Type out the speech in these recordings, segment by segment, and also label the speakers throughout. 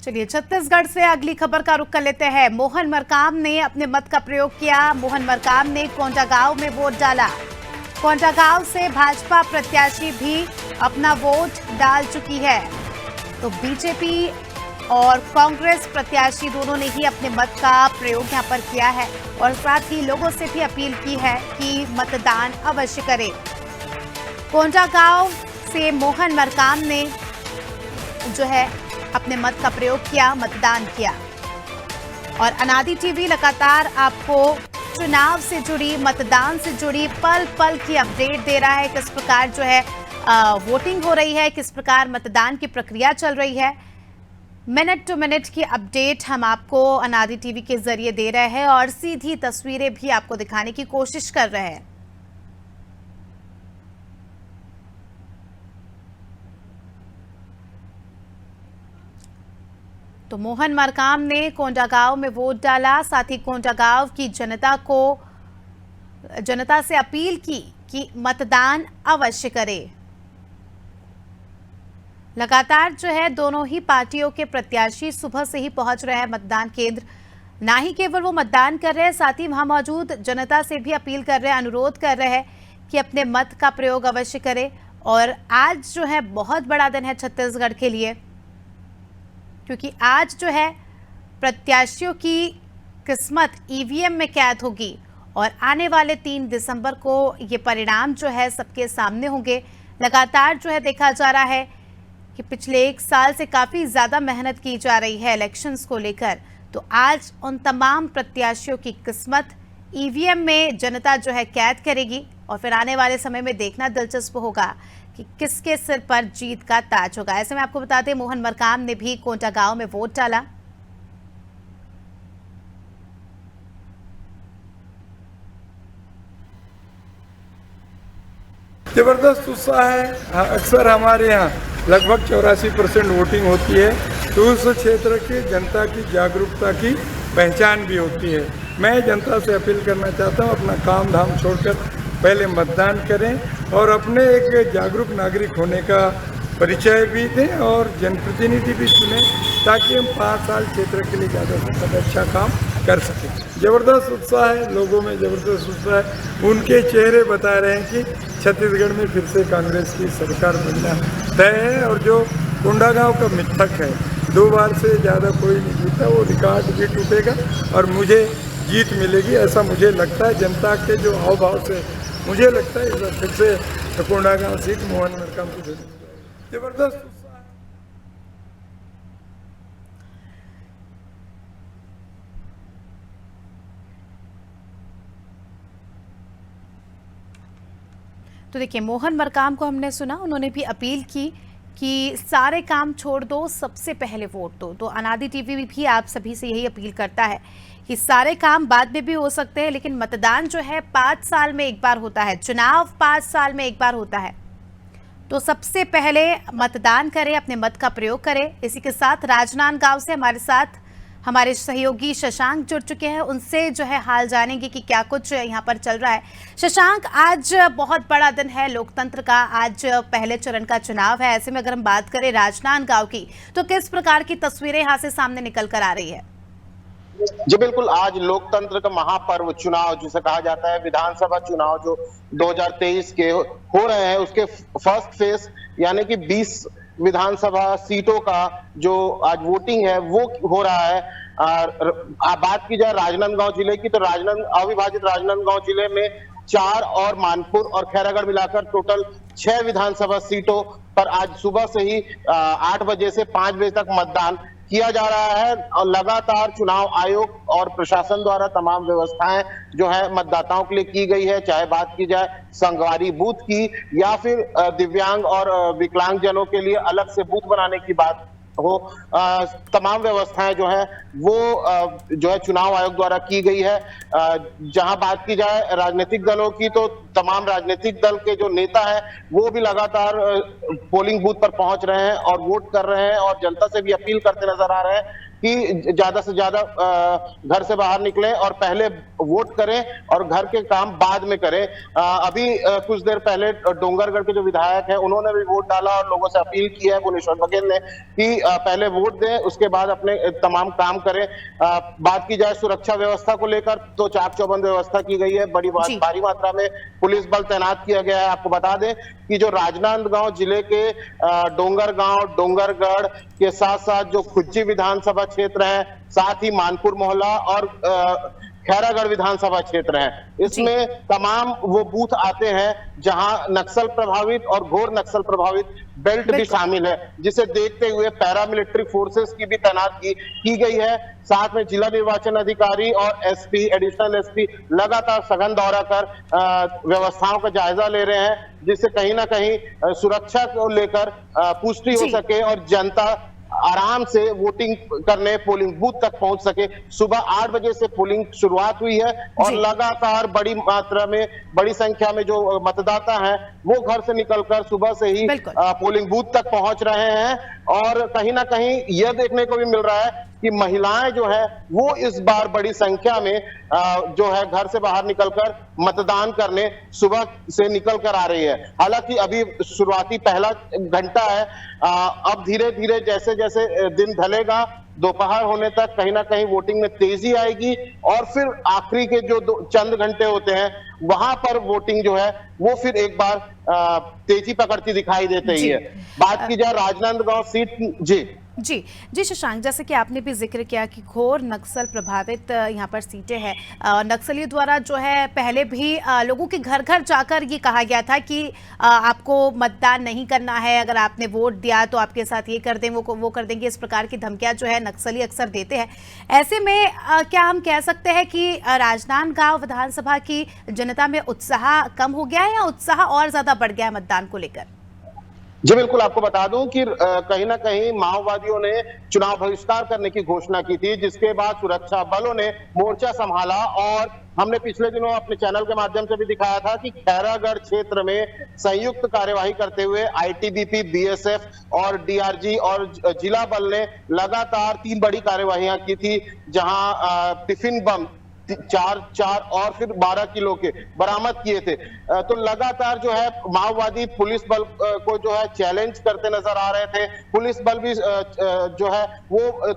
Speaker 1: चलिए छत्तीसगढ़ से अगली खबर का रुख कर लेते हैं। मोहन मरकाम ने अपने मत का प्रयोग किया। मोहन मरकाम ने कोंडागांव में वोट डाला। कोंडागांव से भाजपा प्रत्याशी भी अपना वोट डाल चुकी है। तो बीजेपी और कांग्रेस प्रत्याशी दोनों ने ही अपने मत का प्रयोग यहां पर किया है और साथ ही लोगों से भी अपील की है कि मतदान अवश्य करें। कोंडागांव से मोहन मरकाम ने जो है अपने मत का प्रयोग किया, मतदान किया। और अनादि टीवी लगातार आपको चुनाव से जुड़ी, मतदान से जुड़ी पल पल की अपडेट दे रहा है। किस प्रकार जो है वोटिंग हो रही है, किस प्रकार मतदान की प्रक्रिया चल रही है, मिनट टू मिनट की अपडेट हम आपको अनादि टीवी के जरिए दे रहे हैं और सीधी तस्वीरें भी आपको दिखाने की कोशिश कर रहे हैं। तो मोहन मरकाम ने कोंडागांव में वोट डाला। साथ ही कोंडागांव की जनता से अपील की कि मतदान अवश्य करें। लगातार जो है दोनों ही पार्टियों के प्रत्याशी सुबह से ही पहुंच रहे हैं मतदान केंद्र। ना ही केवल वो मतदान कर रहे हैं, साथ ही वहां मौजूद जनता से भी अपील कर रहे हैं, अनुरोध कर रहे हैं कि अपने मत का प्रयोग अवश्य करें। और आज जो है बहुत बड़ा दिन है छत्तीसगढ़ के लिए, क्योंकि आज जो है प्रत्याशियों की किस्मत ईवीएम में कैद होगी और आने वाले 3 दिसंबर को ये परिणाम जो है सबके सामने होंगे। लगातार जो है देखा जा रहा है कि पिछले 1 साल से काफ़ी ज़्यादा मेहनत की जा रही है इलेक्शंस को लेकर। तो आज उन तमाम प्रत्याशियों की किस्मत ईवीएम में जनता जो है कैद करेगी और फिर आने वाले समय में देखना दिलचस्प होगा कि किसके सिर पर जीत का ताज होगा। ऐसे में आपको बता दें मोहन मरकाम ने भी कोंडागांव में वोट डाला।
Speaker 2: जबरदस्त उत्साह है। अक्सर हमारे यहाँ लगभग 84% वोटिंग होती है, तो उस क्षेत्र की जनता की जागरूकता की पहचान भी होती है। मैं जनता से अपील करना चाहता हूँ, अपना काम धाम छोड़कर पहले मतदान करें और अपने एक जागरूक नागरिक होने का परिचय भी दें और जनप्रतिनिधि भी चुनें, ताकि हम 5 साल क्षेत्र के लिए ज़्यादा से ज़्यादा अच्छा काम कर सकें। ज़बरदस्त उत्साह है, लोगों में ज़बरदस्त उत्साह है। उनके चेहरे बता रहे हैं कि छत्तीसगढ़ में फिर से कांग्रेस की सरकार बनना तय है। और जो कोंडागांव का मिथक है, 2 बार से ज़्यादा कोई नहीं जीता, वो रिकॉर्ड भी टूटेगा और मुझे जीत मिलेगी, ऐसा मुझे लगता है। जनता के जो हाव भाव से मुझे लगता है इस बार फिर से कोंडागांव सीट मोहन मरकाम को दे देंगे। जबरदस्त उत्साह है।
Speaker 1: तो देखिए मोहन मरकाम को हमने सुना, उन्होंने भी अपील की कि सारे काम छोड़ दो, सबसे पहले वोट दो। तो अनादि टीवी भी आप सभी से यही अपील करता है कि सारे काम बाद में भी हो सकते हैं, लेकिन मतदान जो है 5 साल में एक बार होता है, चुनाव 5 साल में एक बार होता है। तो सबसे पहले मतदान करें, अपने मत का प्रयोग करें। इसी के साथ राजनांदगांव से हमारे साथ हमारे सहयोगी शशांक जुड़ चुके हैं, उनसे जो है हाल जानेंगे कि क्या कुछ यहाँ पर चल रहा है। शशांक, आज बहुत बड़ा दिन है लोकतंत्र का, आज पहले चरण का चुनाव है। ऐसे में अगर हम बात करें राजनांदगांव की, तो किस प्रकार की तस्वीरें यहाँ से सामने निकल कर आ रही है?
Speaker 3: जी बिल्कुल, आज लोकतंत्र का महापर्व चुनाव जिसे कहा जाता है, विधानसभा चुनाव जो 2023 के हो रहे हैं, उसके फर्स्ट फेज यानी कि 20 विधानसभा सीटों का जो आज वोटिंग है वो हो रहा है। बात की जाए राजनांदगांव जिले की, तो अविभाजित राजनांदगांव जिले में 4 और मानपुर और खैरागढ़ मिलाकर टोटल 6 विधानसभा सीटों पर आज सुबह से ही 8 बजे से 5 बजे तक मतदान किया जा रहा है। और लगातार चुनाव आयोग और प्रशासन द्वारा तमाम व्यवस्थाएं जो है मतदाताओं के लिए की गई है, चाहे बात की जाए संगवारी बूथ की या फिर दिव्यांग और विकलांग जनों के लिए अलग से बूथ बनाने की बात हो। तमाम व्यवस्थाएं जो है वो जो है चुनाव आयोग द्वारा की गई है। जहां बात की जाए राजनीतिक दलों की, तो तमाम राजनीतिक दल के जो नेता हैं वो भी लगातार पोलिंग बूथ पर पहुंच रहे हैं और वोट कर रहे हैं और जनता से भी अपील करते नजर आ रहे हैं कि ज्यादा से ज्यादा घर से बाहर निकलें और पहले वोट करें और घर के काम बाद में करें। अभी कुछ देर पहले डोंगरगढ़ के जो विधायक हैं उन्होंने भी वोट डाला और लोगों से अपील की है भुवनेश्वर बघेल ने कि पहले वोट दें, उसके बाद अपने तमाम काम करें। बात की जाए सुरक्षा व्यवस्था को लेकर तो चाक चौबंद व्यवस्था की गई है, भारी मात्रा में पुलिस बल तैनात किया गया है। आपको बता दें कि जो राजनांदगांव जिले के डोंगरगांव, डोंगरगढ़ के साथ साथ जो खुज्जी विधानसभा क्षेत्र है, साथ ही मानपुर मोहल्ला और खैरागढ़ विधानसभा क्षेत्र है, इसमें तमाम वो बूथ आते हैं जहां नक्सल प्रभावित और घोर नक्सल प्रभावित बेल्ट भी शामिल है, जिसे देखते हुए पैरामिलिट्री फोर्सेस की भी तैनाती की गई है। साथ में जिला निर्वाचन अधिकारी और एसपी, एडिशनल एसपी लगातार सघन दौरा कर व्यवस्थाओं का जायजा ले रहे हैं, जिससे कहीं ना कहीं सुरक्षा को लेकर पुष्टि हो सके और जनता आराम से वोटिंग करने पोलिंग बूथ तक पहुंच सके। सुबह 8 बजे से पोलिंग शुरुआत हुई है और लगातार बड़ी मात्रा में, बड़ी संख्या में जो मतदाता हैं वो घर से निकलकर सुबह से ही पोलिंग बूथ तक पहुंच रहे हैं। और कहीं ना कहीं यह देखने को भी मिल रहा है कि महिलाएं जो है वो इस बार बड़ी संख्या में जो है घर से बाहर निकलकर मतदान करने सुबह से निकल कर आ रही है। हालांकि अभी शुरुआती पहला घंटा है, अब धीरे धीरे जैसे जैसे दिन ढलेगा दोपहर होने तक कहीं ना कहीं वोटिंग में तेजी आएगी और फिर आखिरी के जो चंद घंटे होते हैं वहां पर वोटिंग जो है वो फिर एक बार तेजी पकड़ती दिखाई देती ही है। बात की जाए राजनांदगांव सीट की,
Speaker 1: जी शशांक, जैसे कि आपने भी जिक्र किया कि घोर नक्सल प्रभावित यहाँ पर सीटें हैं। नक्सलियों द्वारा जो है पहले भी लोगों के घर घर जाकर ये कहा गया था कि आपको मतदान नहीं करना है, अगर आपने वोट दिया तो आपके साथ ये कर दें, वो कर देंगे। इस प्रकार की धमकियां जो है नक्सली अक्सर देते हैं। ऐसे में क्या हम कह सकते हैं कि राजनांदगांव विधानसभा की जनता में उत्साह कम हो गया है या उत्साह और ज्यादा बढ़ गया है मतदान को लेकर?
Speaker 3: जी बिल्कुल, आपको बता दूं कि कहीं ना कहीं माओवादियों ने चुनाव बहिष्कार करने की घोषणा की थी, जिसके बाद सुरक्षा बलों ने मोर्चा संभाला और हमने पिछले दिनों अपने चैनल के माध्यम से भी दिखाया था कि खैरागढ़ क्षेत्र में संयुक्त कार्यवाही करते हुए आईटीबीपी, बीएसएफ और डीआरजी और जिला बल ने लगातार 3 बड़ी कार्यवाहियां की थी, जहां टिफिन बम 4 और फिर 12 किलो के बरामद किए थे। तो लगातार जो है माओवादी पुलिस बल को जो है चैलेंज करते नजर आ रहे थे। पुलिस बल भी जो है वो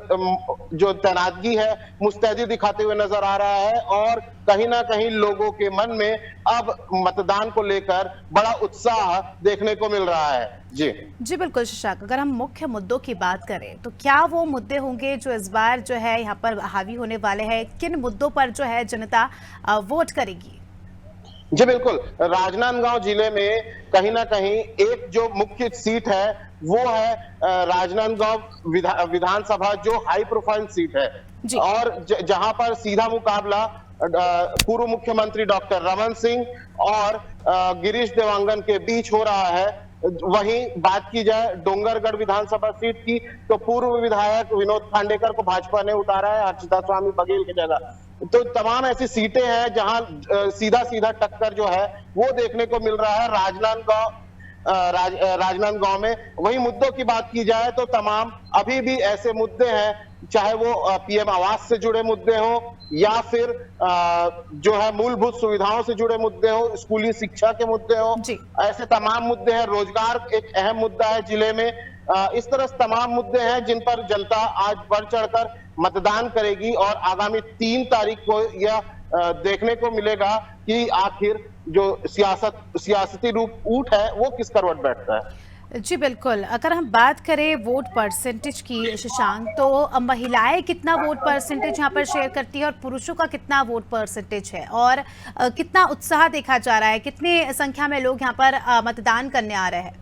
Speaker 3: जो तैनातगी है मुस्तैदी दिखाते हुए नजर आ रहा है और कहीं ना कहीं लोगों के मन में अब मतदान को लेकर बड़ा उत्साह देखने को मिल रहा है। जी
Speaker 1: बिल्कुल शशांक, अगर हम मुख्य मुद्दों की बात करें तो क्या वो मुद्दे होंगे जो इस बार जो है यहाँ पर हावी होने वाले हैं? किन मुद्दों पर जो है जनता वोट करेगी?
Speaker 3: जी बिल्कुल, राजनांदगांव जिले में कहीं ना कहीं एक जो मुख्य सीट है वो है राजनांदगांव विधानसभा, जो हाई प्रोफाइल सीट है और जहां पर सीधा मुकाबला पूर्व मुख्यमंत्री डॉक्टर रमन सिंह और गिरीश देवांगन के बीच हो रहा है। वहीं बात की जाए डोंगरगढ़ विधानसभा सीट की तो पूर्व विधायक विनोद खांडेकर को भाजपा ने उतारा है हर्षिता स्वामी बघेल की जगह। तो तमाम ऐसी सीटें हैं जहां सीधा सीधा टक्कर जो है वो देखने को मिल रहा है राजनांदगांव में। वहीं मुद्दों की बात की जाए तो तमाम अभी भी ऐसे मुद्दे हैं, चाहे वो पीएम आवास से जुड़े मुद्दे हो या फिर जो है मूलभूत सुविधाओं से जुड़े मुद्दे हो, स्कूली शिक्षा के मुद्दे हो, ऐसे तमाम मुद्दे हैं। रोजगार एक अहम मुद्दा है जिले में। इस तरह तमाम मुद्दे हैं जिन पर जनता आज बढ़ चढ़कर मतदान करेगी और आगामी 3 तारीख को यह देखने को मिलेगा कि आखिर जो सियासती रूप ऊँट है वो किस करवट बैठता है।
Speaker 1: जी बिल्कुल, अगर हम बात करें वोट परसेंटेज की शशांक, तो महिलाएं कितना वोट परसेंटेज यहाँ पर शेयर करती है और पुरुषों का कितना वोट परसेंटेज है और कितना उत्साह देखा जा रहा है, कितनी संख्या में लोग यहाँ पर मतदान करने आ रहे हैं?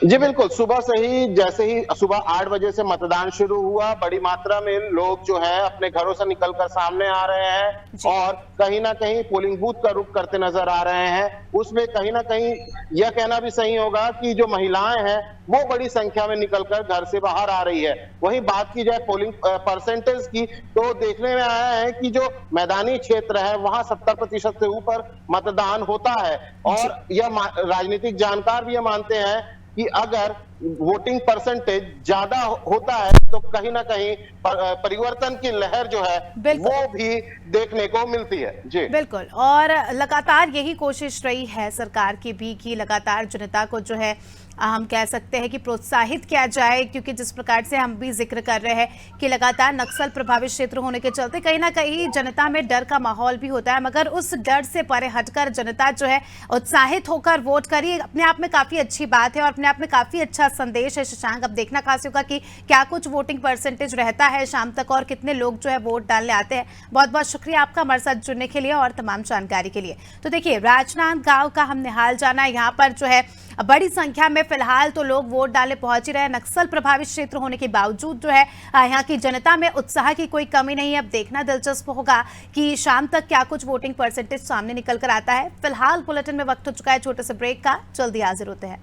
Speaker 3: जी बिल्कुल, सुबह से ही जैसे ही सुबह 8 बजे से मतदान शुरू हुआ, बड़ी मात्रा में लोग जो है अपने घरों से निकलकर सामने आ रहे हैं और कहीं ना कहीं पोलिंग बूथ का रुख करते नजर आ रहे हैं। उसमें कहीं ना कहीं यह कहना भी सही होगा कि जो महिलाएं हैं वो बड़ी संख्या में निकलकर घर से बाहर आ रही है। वहीं बात की जाए पोलिंग परसेंटेज की तो देखने में आया है कि जो मैदानी क्षेत्र है वहां 70% से ऊपर मतदान होता है और यह राजनीतिक जानकार भी यह मानते हैं कि अगर वोटिंग परसेंटेज ज्यादा होता है तो कहीं ना कहीं परिवर्तन की लहर जो है वो भी देखने को मिलती है। जी
Speaker 1: बिल्कुल, और लगातार यही कोशिश रही है सरकार की भी कि लगातार जनता को जो है हम कह सकते हैं कि प्रोत्साहित किया जाए, क्योंकि जिस प्रकार से हम भी जिक्र कर रहे हैं कि लगातार नक्सल प्रभावित क्षेत्र होने के चलते कहीं ना कहीं जनता में डर का माहौल भी होता है, मगर उस डर से परे हटकर जनता जो है उत्साहित होकर वोट करी, अपने आप में काफी अच्छी बात है और अपने आप में काफी अच्छा संदेश है। शशांक, अब देखना खास होगा कि क्या कुछ वोटिंग परसेंटेज रहता है शाम तक और कितने लोग जो है वोट डालने आते हैं। बहुत बहुत शुक्रिया आपका हमारे साथ जुड़ने के लिए और तमाम जानकारी के लिए। तो देखिए, राजनांदगांव का हमने हाल जाना, यहाँ पर जो है बड़ी संख्या में फिलहाल तो लोग वोट डालने पहुंच ही रहे। नक्सल प्रभावित क्षेत्र होने के बावजूद जो है यहाँ की जनता में उत्साह की कोई कमी नहीं है। अब देखना दिलचस्प होगा कि शाम तक क्या कुछ वोटिंग परसेंटेज सामने निकल कर आता है। फिलहाल बुलेटिन में वक्त हो चुका है छोटे से ब्रेक का, जल्दी हाजिर होते हैं।